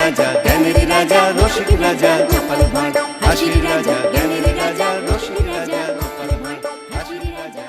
রাজা জ্ঞানের রাজা রসিক রাজা গোপাল ভাঁড় হাসির রাজা জ্ঞানের রাজা রসিক রাজা গোপাল ভাঁড় হাসির রাজা।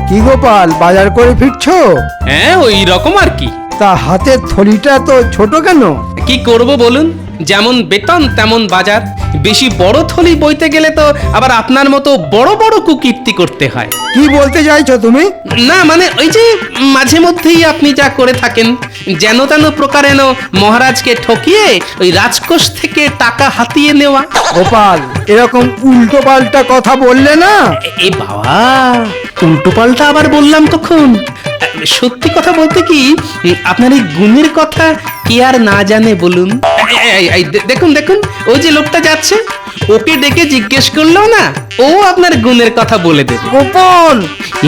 কি গোপাল, বাজার করে ফিরছো? হ্যাঁ, ওই রকম আর কি। তা হাতের থলিটা তো ছোট কেন? কি করব বলুন, যেমন বেতন তেমন বাজার। বেশি বড় থলি বইতে গেলে তো আবার আপনার মতো বড় বড় কুকীর্তি করতে হয়। কি বলতে চাইছো তুমি? না মানে ওই যে মাঝে মধ্যেই আপনি যা করে থাকেন, যেন তেন প্রকারেণ মহারাজকে ঠকিয়ে ওই রাজকোষ থেকে টাকা হাতিয়ে নেওয়া। গোপাল, এরকম উল্টো পাল্টা কথা বললে না। এ বাবা, উল্টো পাল্টা আবার বললাম কখন? সত্যি কথা বলতে কি, আপনার এই গুণের কথা কে আর না জানে বলুন। দেখুন দেখুন, ওই যে লোকটা যাচ্ছে, ওকে ডেকে জিজ্ঞেস করলো না, ও আপনার গুণের কথা বলে দেবে। গোপাল,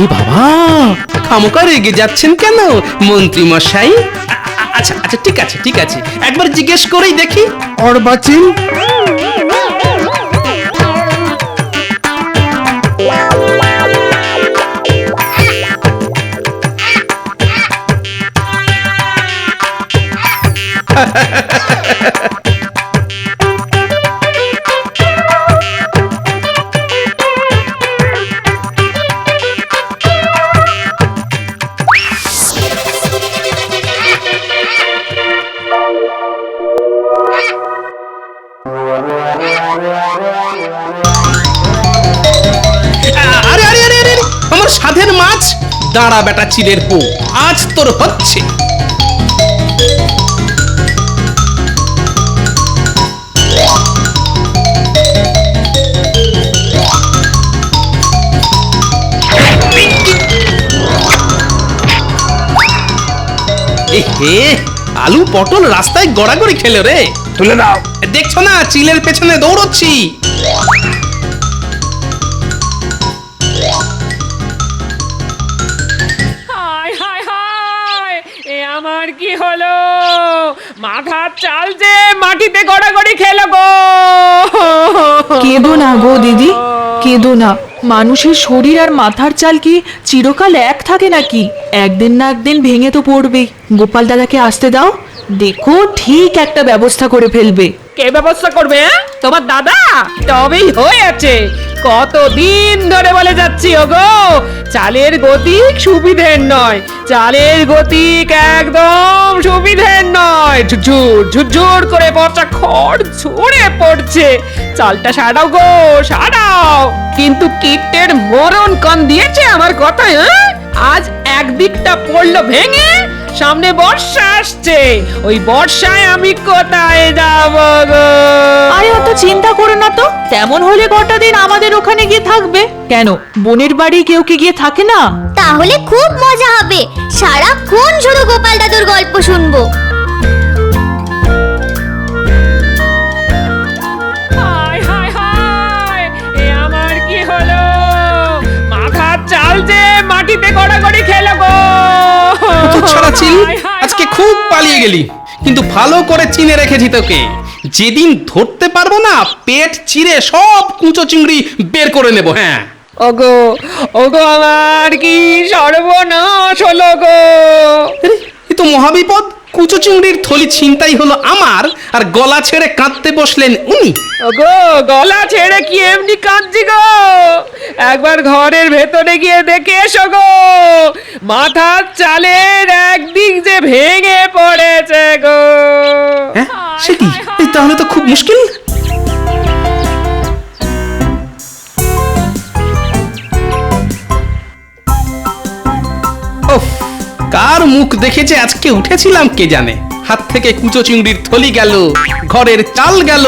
এ বাবা, খামোকা রেগে যাচ্ছেন কেন মন্ত্রী মশাই? আচ্ছা আচ্ছা, ঠিক আছে ঠিক আছে, একবার জিজ্ঞেস করেই দেখি। অর্বাচীন, আরে আরে আরে আরে, আমার সাধের মাছ, দাঁড়া বেটা চিলের পো, আজ তোর হচ্ছে। এহে, আলু পটল রাস্তায় গড়াগড়ি খেলো রে। তুলে দাও। দেখছো না চিলের পেছনে দৌড়চ্ছি। হায় হায় হায়, এ আমার কি হলো? মাথার চাল যে মাটিতে গড়াগড়ি খেলো গো। কেঁদো না গো দিদি, কেঁদো না। মানুষের শরীর আর মাথার চাল কি চিরকাল এক থাকে নাকি? একদিন না একদিন ভেঙে তো পড়বে। গোপাল দাদাকে আসতে দাও, দেখো ঠিক একটা ব্যবস্থা করে ফেলবে। কে ব্যবস্থা করবে? তোমার দাদা? তবেই হয়েছে। কতদিন ধরে বলে যাচ্ছি ওগো, চালের গতিক সুবিধের নয়, চালের গতিক একদম সুবিধের নয়। ঝুরঝুর ঝুরঝুর করে পচা খড় ঝরে পড়ছে। চালটা সারাও গো, সারাও। কিন্তু কীটের মরণ কান দিয়েছে আমার কথায়। আজ একদিকটা পড়লো ভেঙে, সামনে বর্ষা আসছে, ওই বর্ষায় আমি কোথায় যাব গো? আরে অত চিন্তা করো না তো, তেমন হলে কটা দিন আমাদের ওখানে গিয়ে থাকবে। কেন, বোনের বাড়ি কেউ কি গিয়ে থাকে না? তাহলে খুব মজা হবে, সারাক্ষণ শুধু গোপাল দাদুর গল্প শুনবো। হায় হায় হায়, এ আমার কি হলো? মাথার চাল যে মাটিতে গড়াগড়ি খেলো গো। ছড়া চিল, আজকে খুব পালিয়ে গেলি, কিন্তু ভালো করে চিনে রেখেছি তোকে। যেদিন ধরতে পারবো না, পেট চিরে সব কুঁচো চিংড়ি বের করে নেব। হ্যাঁ, ওগো ওগো, আমার কি সর্বনাশ হলো গো। এ তো মহাবিপদ। কুচো চিংড়ির থলি ছিনতাই হলো আমার, আর গলা ছেড়ে কাঁদতে বসলেন উনি। ওগো, গলা ছেড়ে কি এমনি কাঁদছি গো? একবার ঘরের ভেতরে গিয়ে দেখে এসো গো, মাথার চালের একদিক যে ভেঙে পড়েছে গো। হ্যাঁ, সে কি? তাহলে তো খুব মুশকিল। কার মুখ দেখেছে আজকে উঠেছিলাম কে জানে। হাত থেকে কুচো চিংড়ির থলি গেল, ঘরের চাল গেল।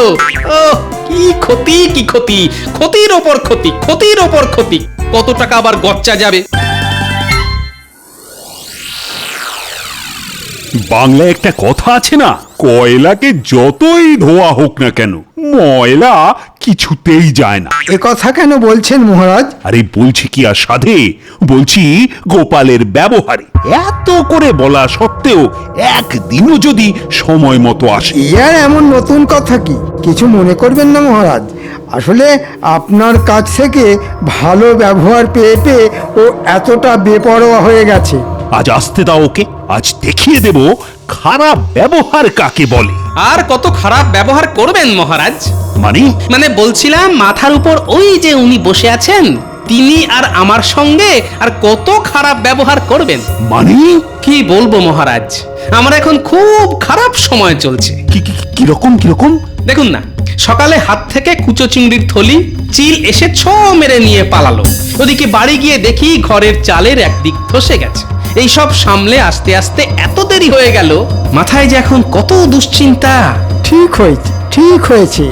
ও কি ক্ষতি, কি ক্ষতি, ক্ষতির ওপর ক্ষতি, ক্ষতির ওপর ক্ষতি। কত টাকা আবার গচ্চা যাবে। বাংলায় একটা কথা আছে না, কয়লাকে যতই ধোয়া হোক না কেন ময়লা কিছুতেই যায় না। এ কথা কেন বলছেন মহারাজ? আরে বলছি কি আর সাধে, বলছি গোপালের ব্যবহারে। এত করে বলা সত্ত্বেও একদিনও যদি সময় মতো আসে। ইয়ার এমন নতুন কথা কি? কিছু মনে করবেন না মহারাজ, আসলে আপনার কাছ থেকে ভালো ব্যবহার পেয়ে পেয়ে ও এতটা বেপরোয়া হয়ে গেছে। আজ আসতে দাও ওকে, আজ দেখিয়ে দেব খারাপ ব্যবহার কাকে বলে। আর কত খারাপ ব্যবহার করবেন মহারাজ? মানে বলছিলাম মাথার উপর ওই যে উনি বসে আছেন, তিনি আর আমার সঙ্গে আর কত খারাপ ব্যবহার করবেন। মানে কি বলবো মহারাজ, আমার এখন খুব খারাপ সময় চলছে। কিরকম কিরকম? দেখুন না, সকালে হাত থেকে কুচো চিংড়ির থলি, চিল এসে ছো মেরে নিয়ে পালালো। ওদিকে বাড়ি গিয়ে দেখি ঘরের চালের একদিক ধসে গেছে। এই সব সামলে আস্তে আস্তে এত দেরি হয়ে গেল, মাথায় যে এখন কত দুশ্চিন্তা। ঠিক হয়েছে, ঠিক হয়েছে।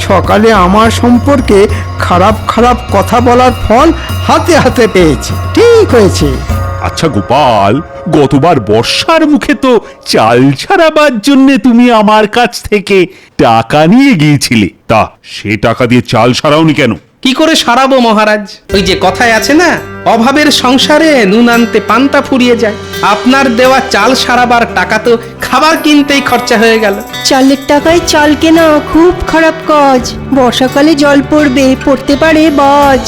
সকালে আমার সম্পর্কে খারাপ খারাপ কথা বলার ফল হাতে হাতে পেয়েছি। ঠিক হয়েছে। আচ্ছা গোপাল, গতবার বর্ষার মুখে তো চাল ছাড়াবার জন্য তুমি আমার কাছ থেকে টাকা নিয়ে গিয়েছিলে, তা সে টাকা দিয়ে চাল সারাওনি কেন? কি করে সারাবো মহারাজ? ওই যে কথায় আছে না, অভাবের সংসারে নুন আনতে পান্তা ফুরিয়ে যায়। আপনার দেওয়া চাল সারাবার টাকা তো খাবার কিনতেই খরচা হয়ে গেল। চালের টাকায় চাল কেনা খুব খারাপ কাজ। বর্ষাকালে জল পড়বে, পড়তে পারে বাজ।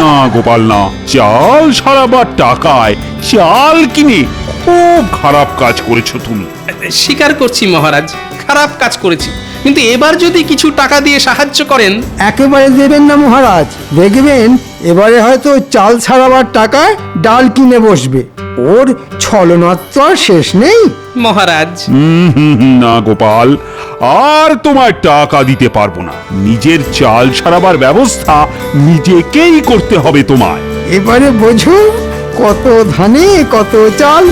না গোপাল না, চাল সারাবার টাকায় চাল কিনে খুব খারাপ কাজ করেছো তুমি। স্বীকার করছি মহারাজ, খারাপ কাজ করেছি, কিন্তু এবার যদি কিছু টাকা দিয়ে সাহায্য করেন। একেবারে দেবেন না মহারাজ, দেখবেন এবারে হয়তো চাল ছাড়াবার টাকায় ডাল কিনে বসবে। ওর ছলনার তো আর শেষ নেই। মহারাজ না গোপাল, আর তোমার টাকা দিতে পারবো না। নিজের চাল সারাবার ব্যবস্থা নিজেকেই করতে হবে তোমায়। এবারে বোঝো, কত ধানে কত চাল।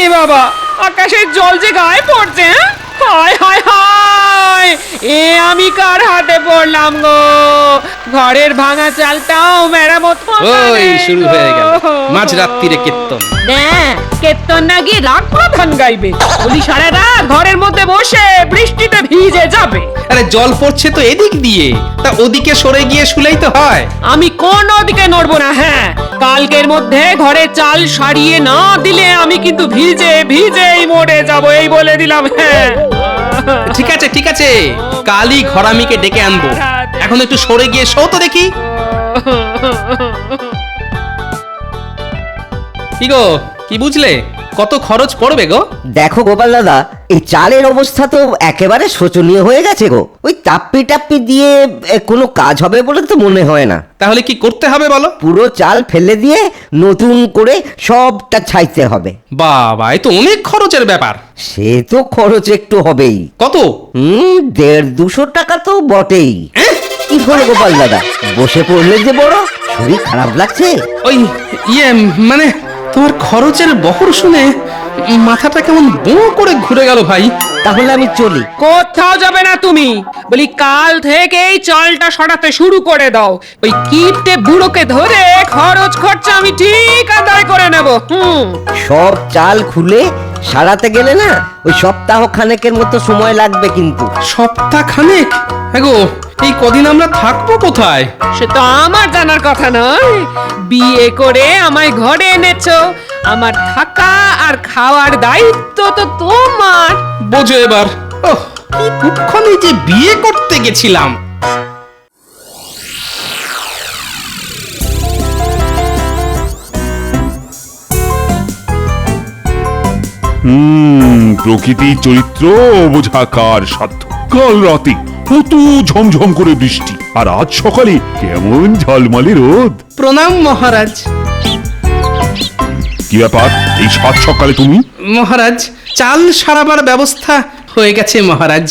এ বাবা, আকাশের জল যে গায়ে পড়ছে। হায় হায় হায়, এ আমি কার হাতে পড়লাম গো? ঘরের ভাঙা চালটাও মেরামত ওই শুরু হয়ে গেল মাঝরাত্রিরে কীর্তন। কীর্তন না গিয়ে রাগ প্রধান গাইবে। বলি সারা রাত ঘরের মধ্যে বসে বৃষ্টিতে ভিজে যাবে। আরে জল পড়ছে তো এদিক দিয়ে, তা ওদিকে সরে গিয়ে শুলেই তো হয়। আমি কোন ওদিকে নড়বো না। হ্যাঁ, কালকের মধ্যে ঘরে চাল সারিয়ে না দিলে আমি কিন্তু ভিজে ভিজেই মরে যাবো, এই বলে দিলাম। হ্যাঁ ঠিক আছে ঠিক আছে, কালই ঘরামিকে ডেকে আনবো। এখন একটু সরে গিয়ে শো তো দেখি। কি গো, কি বুঝলে? কত খরচ পড়বে গো? দেখো গোপাল দাদা, এই চালের অবস্থা তো একেবারে শোচনীয় হয়ে গেছে গো। ওই টাপ্পি টাপ্পি দিয়ে কোনো কাজ হবে বলে তো মনে হয় না। তাহলে কি করতে হবে বলো? পুরো চাল ফেলে দিয়ে নতুন করে সবটা ছাইতে হবে। বাবা, এ তো অনেক খরচের ব্যাপার। সে তো খরচ একটু হবেই। কত? 150-200 টাকা তো বটেই। কি হলো গোপাল দাদা, বসে পড়লে যে বড়, শরীর খারাপ লাগছে? ওই মানে তোমার খরচের বহর শুনে মাথাটা কেমন বো করে ঘুরে গেল ভাই। তাহলে আমি চলি। কোথাও যাবে না তুমি। বলি কাল থেকেই চালটা সরাতে শুরু করে দাও। ওই কিপটে বুড়োকে ধরে খরচ খরচা আমি ঠিক আদায় করে নেব। সব চাল খুলে সারাতে গেলে না ওই সপ্তাহ খানেকের মতো সময় লাগবে কিন্তু। সপ্তাহ খানেক? গো, এই কদিন আমরা থাকবো কোথায়? সে তো আমার জানার কথা নয়। বিয়ে করে আমায় ঘরে এনেছো, আমার থাকা আর খাওয়ার দায়িত্ব তো তোমার। বোঝো এবার। ওহ, কি কুক্ষণে যে বিয়ে করতে গেছিলাম। প্রকৃতির চরিত্র বোঝা কার সাধ্য। কাল রাতে কত ঝমঝম করে বৃষ্টি, আর আজ সকালে কেমন ঝলমলে রোদ। প্রণাম মহারাজ। কি ব্যাপার, এই সাত সকালে তুমি? মহারাজ, চাল সারাবার ব্যবস্থা হয়ে গেছে মহারাজ।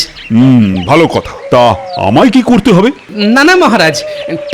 ভালো কথা। তা আমায় কি করতে হবে? না না মহারাজ,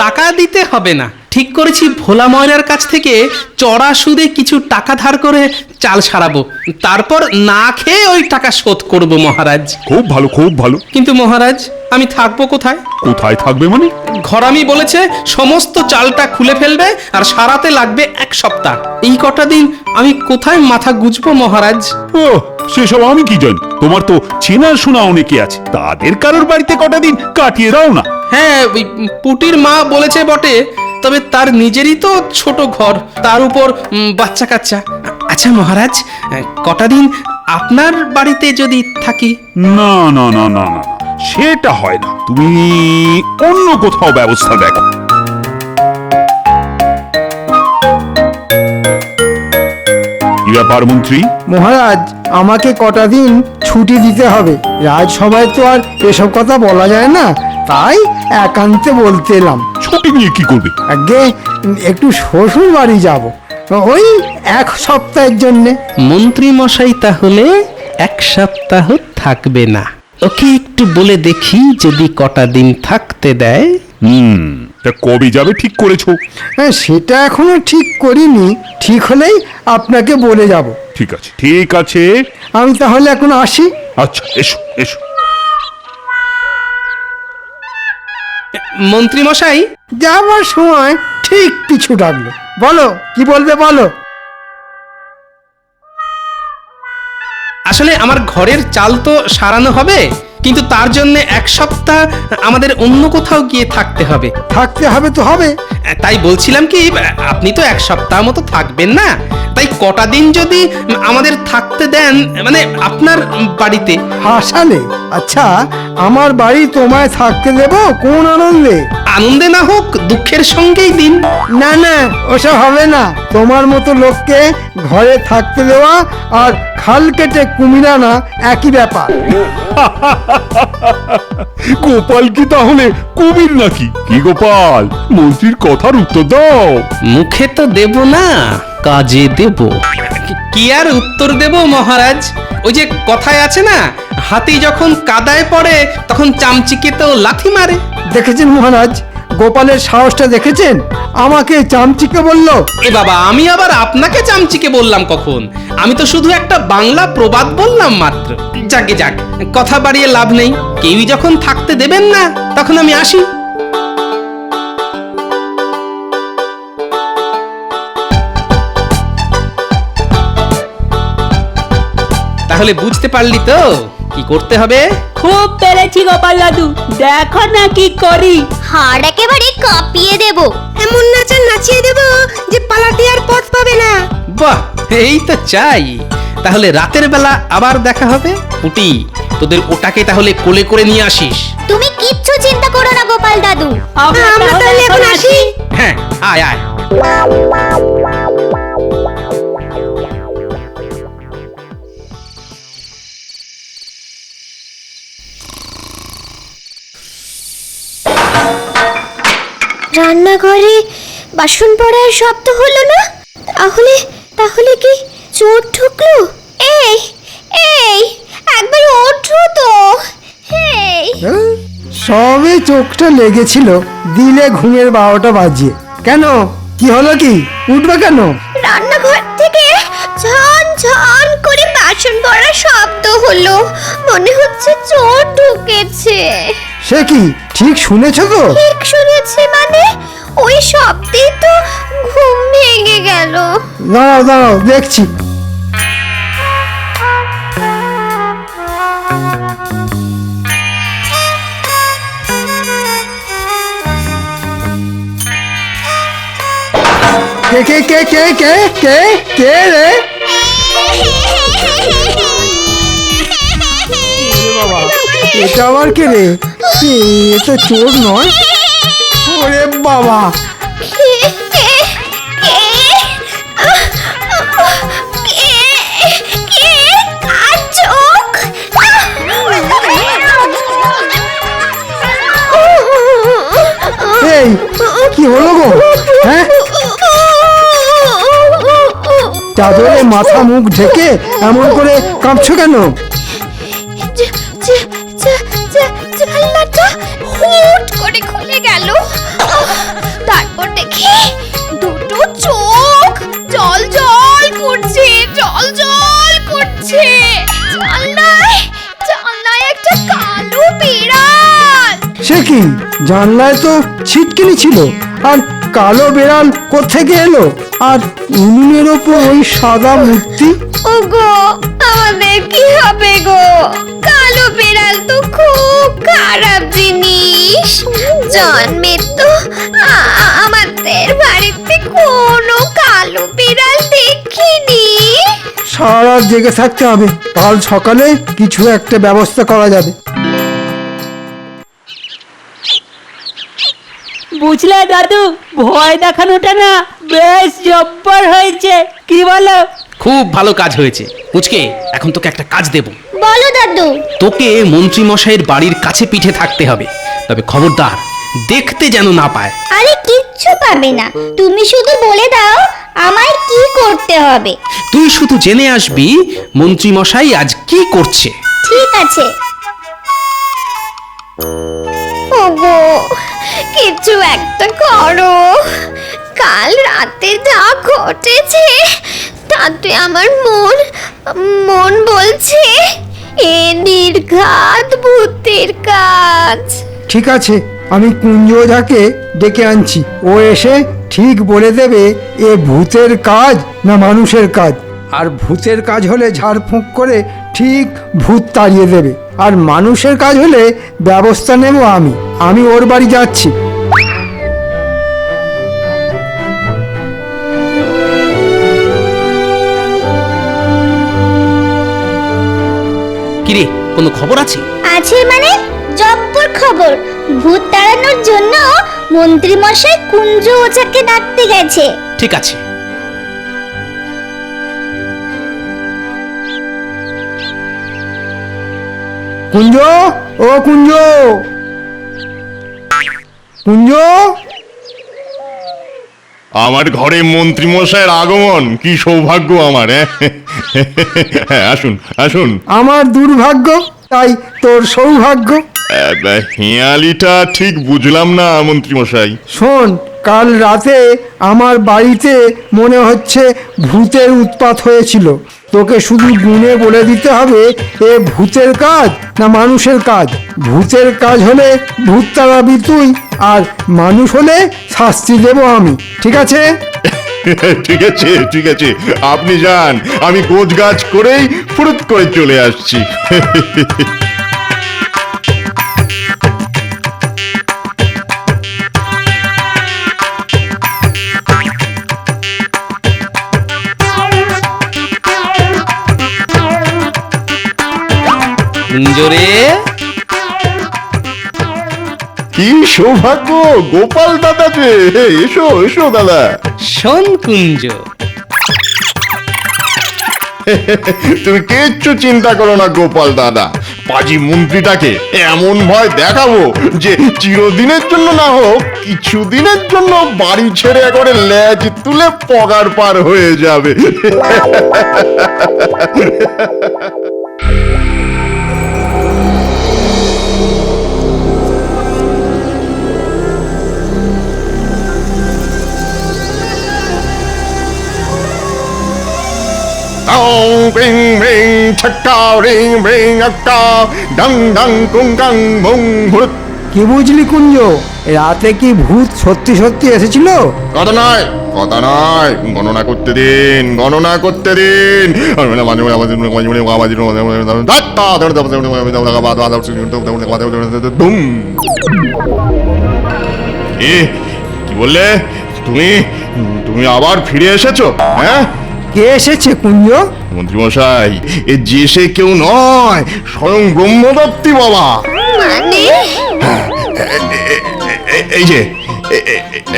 টাকা দিতে হবে না। ঠিক করেছি ভোলা ময়রার কাছ থেকে চড়া সুদে কিছু টাকা ধার করে চাল সারাবো, তারপর না খেয়ে ওই টাকা শোধ করব মহারাজ। খুব ভালো, খুব ভালো। কিন্তু মহারাজ, আমি থাকবো কোথায়? কোথায় থাকবে মানে? ঘরামি বলেছে সমস্ত চালটা খুলে ফেলবে আর সারাতে লাগবে 1 সপ্তাহ। এই কটা দিন আমি কোথায় মাথা গুজবো মহারাজ? ও, সেসব আমি কি জানি? তোমার তো চেনা শোনা অনেকে আছে, তাদের কারোর বাড়িতে কটা দিন কাটিয়ে দাও না। হ্যাঁ, ওই পুটির মা বলেছে বটে, তবে তার নিজেরই তো ছোট ঘর, তার উপর বাচ্চা কাচ্চা। আচ্ছা মহারাজ, কটা দিন আপনার বাড়িতে যদি থাকি? না না না না না, সেটা হয় না। তুমি অন্য কোথাও ব্যবস্থা দেখো। কি ব্যাপার মন্ত্রী? মহারাজ, আমাকে কটা দিন ছুটি দিতে হবে। রাজসভায় তো আর এসব কথা বলা যায় না, তাই একান্তে বলতে এলাম। ছুটি নিয়ে কি করবে? আগে একটু শ্বশুর বাড়ি যাব, ওই 1 সপ্তাহের জন্যে। মন্ত্রী মশাই তাহলে 1 সপ্তাহ থাকবে না। ওকে একটু বলে দেখি যদি কটা দিন থাকতে দেয়। তা কবে যাবে ঠিক করেছো? হ্যাঁ, সেটা এখনো ঠিক করিনি। ঠিক হলেই আপনাকে বলে যাব। ঠিক আছে, ঠিক আছে। আমি তাহলে এখন আসি। আচ্ছা, এসো এসো। মন্ত্রী মশাই, যাবার সময় ঠিক পিছু ডাকলো। বলো, কি বলবে বলো। আসলে আমার ঘরের চাল তো সারানো হবে, কিন্তু তার জন্য 1 সপ্তাহ আমাদের অন্য কোথাও গিয়ে থাকতে হবে। থাকতে হবে তো হবে। তাই বলছিলাম কি, আপনি তো 1 সপ্তাহ মতো থাকবেন না, তাই কটা দিন যদি আমাদের থাকতে দেন, মানে আপনার বাড়িতে। হাসালে? আচ্ছা, আমার বাড়ি তোমায় থাকতে দেব কোন আনন্দে? আনন্দে না হোক, দুঃখের সঙ্গেই দিন। না না, ওসব হবে না। তোমার মতো লোককে ঘরে থাকতে দেওয়া আর খাল কেটে কুমির আনা একই ব্যাপার। গোপাল কি তাহলে কুমির নাকি? কি গোপাল, মন্ত্রীর কথার উত্তর দাও। মুখে তো দেব না, কাজে দেব। কি আর উত্তর দেব মহারাজ? ওই যে কথায় আছে না, হাতি যখন কাদায় পড়ে তখন চামচিকে তো লাথি মারে। দেখেছেন মহারাজ, গোপালের সাহসটা দেখেছেন? আমাকে চামচিকে বললো। এ বাবা, আমি আবার আপনাকে চামচিকে বললাম কখন? আমি তো শুধু একটা বাংলা প্রবাদ বললাম মাত্র। যাকে যাক, কথা বাড়িয়ে লাভ নেই। কেউই যখন থাকতে দেবেন না, তখন আমি আসি। তাহলে বুঝতে পারলি তো কি করতে হবে? খুব পেরেছি গোপাল দাদু, দেখো না কি করি। হাড় একেবারে কাঁপিয়ে দেব। এমন নাচা নাচিয়ে দেব যে পালাতে আর পথ পাবে না। বাহ, এই তো চাই। তাহলে রাতের বেলা আবার দেখা হবে। পুটি, তোদের ওটাকে তাহলে কোলে করে নিয়ে আসিস। তুমি কিচ্ছু চিন্তা করো না গোপাল দাদু। আমরা তাহলে এখন আসি। হ্যাঁ, আয় আয়। রান্নাঘরে বাসন পড়ার শব্দ হলো না? তাহলে তাহলে কি চোর ঢুকলো? এই এই, একবার ওঠো তো। এই, সবে চোখটা লেগেছিল, দিলে ঘুমের 12টা বাজিয়ে। কেন, কি হলো? কি উঠবে কেন? রান্নাঘর থেকে ঝন ঝন করে বাসন পড়ার শব্দ হলো। মনে হচ্ছে চোর ঢুকেছে। সে কি, ঠিক শুনেছো তো? ঠিক শুনেছি মানে? ওই শব্দেই তো ঘুম ভেঙে গেল। দাঁড়াও দাঁড়াও, দেখছি। কে কে কে কে কে কে কে রে? বাবা, এটা আবার কে রে? এ তো চোর নয়। ওরে বাবা, এই কি হলো গো? হ্যাঁ, চাদরে মাথা মুখ ঢেকে এমন করে কাঁপছো কেন? জানলাটা হুট করে খুলে গেল। তারপর দেখি দুটো চোখ জল জল করছে, জল জল করছে। জানলায় একটা কালো বিড়াল। সে কি, জানলায় তো ছিটকিনি ছিল, আর কালো বেড়াল কোত্থেকে এলো? আর উনুনের ওপর ওই সাদা মূর্তি। ওগো, আমাদের কি হবে গো? কালো বিড়াল তো খুব খারাপ জিনিস। জন্মে তো আমাদের বাড়িতে কোনো কালো বিড়াল দেখিনি। সারা রাত জেগে থাকতে হবে, কাল সকালে কিছু একটা ব্যবস্থা করা যাবে। বুঝলে দাদু, ভয় দেখানোটা না বেশ জব্বর হয়েছে, কি বলো? খুব ভালো কাজ হয়েছে পুচকে। এখন তোকে একটা কাজ দেব। বলো দাদু। তোকে মন্ত্রী মশাইয়ের বাড়ির কাছে পিঠে থাকতে হবে, তবে খবরদার দেখতে যেন না পায়। আরে কিচ্ছু পাবে না, তুমি শুধু বলে দাও আমায় কি করতে হবে। তুই শুধু জেনে আসবি মন্ত্রী মশাই আজ কি করছে। ঠিক আছে। ওগো, কিছু একটা করো। কাল রাতে যা ঘটেছে তাতে আমার মন বলছে এ নির্ঘাত ভূতের কাজ। ঠিক আছে, আমি কুঞ্জদাকে ডেকে আনছি, ও এসে ঠিক বলে দেবে এ ভূতের কাজ না মানুষের কাজ। আর ভূতের কাজ হলে ঝাড়ফুঁক করে ঠিক ভূত তাড়িয়ে দেবে, আর মানুষের কাজ হলে ব্যবস্থা নেব আমি ওর বাড়ি যাচ্ছি। কিরে, কোনো খবর আছে? আছে মানে জব্বর খবর। ভূত তাড়ানোর জন্য মন্ত্রী মশাই কুঞ্জ ওঝাকে ডাকতে গেছে। ঠিক আছে। কুঞ্জ, ও কুঞ্জ, কুঞ্জ। আমার ঘরে মন্ত্রী মশাইয়ের আগমন, কি সৌভাগ্য আমার। হ্যাঁ, আসুন আসুন। আমার দুর্ভাগ্য, তাই তোর সৌভাগ্য। হিয়ালিটা ঠিক বুঝলাম না মন্ত্রী মশাই। শোন, কাল রাতে আমার বাড়িতে মনে হচ্ছে ভূতের উৎপাত হয়েছিল। তোকে শুধু গুণে বলে দিতে হবে এ ভূতের কাজ না মানুষের কাজ। ভূতের কাজ হলে ভূত তাড়াবি তুই, আর মানুষ হলে শাস্তি দেব আমি। ঠিক আছে? ঠিক আছে ঠিক আছে, আপনি যান, আমি গোছ গাছ করেই ফুরুত করে চলে আসছি। কুঞ্জরে, কি সৌভাগ্য, গোপাল দাদা যে। এসো এসো দাদা। শোন কুঞ্জ, তুমি কিচ্ছু চিন্তা করো না গোপাল দাদা, পাজি মন্ত্রীটাকে এমন ভয় দেখাবো যে চিরদিনের জন্য না হোক কিছুদিনের জন্য বাড়ি ছেড়ে একবারে লেজ তুলে পগার পার হয়ে যাবে। Ring ring chakka ring ring akka dang dang kung kang mung bhut. কি বুঝলি কুঞ্জ, রাতে কি ভূত সত্যি সত্যি এসেছিল? কথা নয় গণনা করতে দিন, গণনা করতে দিন। কি বললে তুমি? তুমি আবার ফিরে এসেছো? হ্যাঁ, কে এসেছে কুঞ্জ? মন্ত্রীমশাই, এ যে সে কেউ নয়, স্বয়ং ব্রহ্মদত্তী বাবা। মানে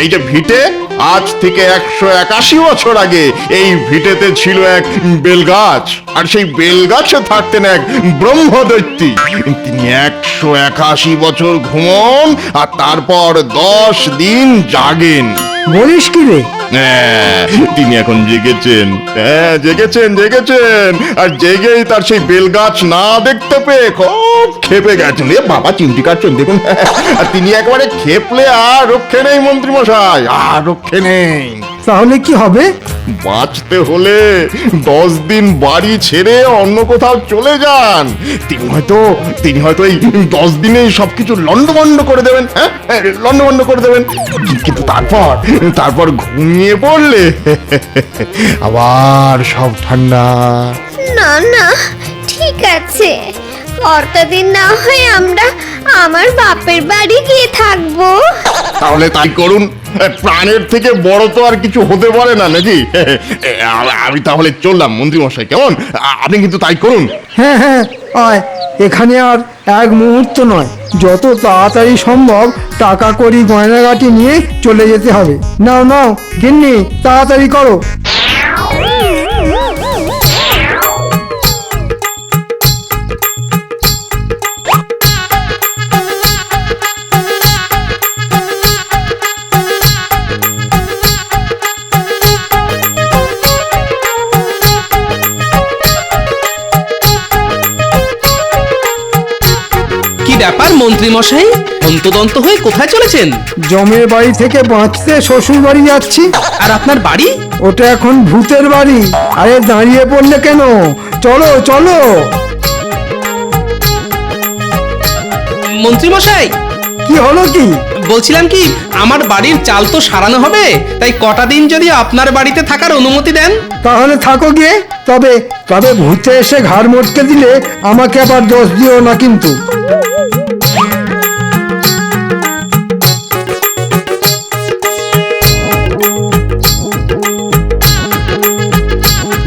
এই যে ভিটে, আজ থেকে 181 বছর আগে এই ভিটেতে ছিল এক বেলগাছ, আর সেই বেলগাছে থাকতেন এক ব্রহ্মদৈত্যী। তিনি 181 বছর ঘুমন আর তারপর 10 দিন জাগেন। বলিস কি রে? হ্যাঁ, তিনি এখন জেগেছেন, হ্যাঁ জেগেছেন আর জেগেই তার সেই বেলগাছ না দেখতে পেয়ে খুব খেপে গেছেন। এ বাবা, চিমটি কাটছেন দেখুন। আর তিনি একবারে খেপলে আর রক্ষে নেই মন্ত্রী মশাই, আর রক্ষে নেই। তাহলে কি হবে? বাঁচতে হলে 10 দিন বাড়ি ছেড়ে অন্য কোথাও চলে যান। তিনি হয়তো এই 10 দিনেই সবকিছু লন্ডভন্ড করে দেবেন, হ্যাঁ লন্ডভন্ড করে দেবেন। কিন্তু তারপর ঘুমিয়ে পড়লে আবার সব ঠান্ডা। না না, ঠিক আছে, কতদিন না হয় আমরা আমার বাপের বাড়ি গিয়ে থাকবো। তাহলে তাই করুন, প্রাণের থেকে বড় তো আর কিছু হতে পারে না নাকি? আমি তাহলে চললাম মন্ত্রী মশাই, কেমন? আপনি কিন্তু তাই করুন। হ্যাঁ হ্যাঁ, আয়, এখানে আর এক মুহূর্ত নয়, যত তাড়াতাড়ি সম্ভব টাকা কড়ি গয়নাগাটি নিয়ে চলে যেতে হবে। নাও নাও গিন্নি, তাড়াতাড়ি করো। কি ব্যাপার মন্ত্রী মশাই, অন্তদন্ত হয়ে কোথায় চলেছেন? জমের বাড়ি থেকে বাঁচতে শ্বশুর বাড়ি যাচ্ছি। আর আপনার বাড়ি? ওটা এখন ভূতের বাড়ি। আরে দাঁড়িয়ে পড়লে কেন? চলো চলো। মন্ত্রী মশাই, কি হলো কি? বলছিলাম কি, আমার বাড়ির চাল তো সারানো হবে, তাই কটা দিন যদি আপনার বাড়িতে থাকার অনুমতি দেন। তাহলে থাকো গিয়ে। তবে ভূতে এসে ঘাড় মটকে দিলে আমাকে আবার দোষ দিও না কিন্তু।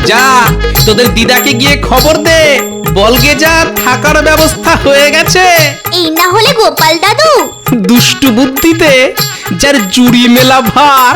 যা, তোদের দিদাকে গিয়ে খবর দে, বলগে যা থাকার ব্যবস্থা হয়ে গেছে। এই না হলে গোপাল দাদু দুষ্টু বুদ্ধিতে যার জুড়ি মেলা ভার।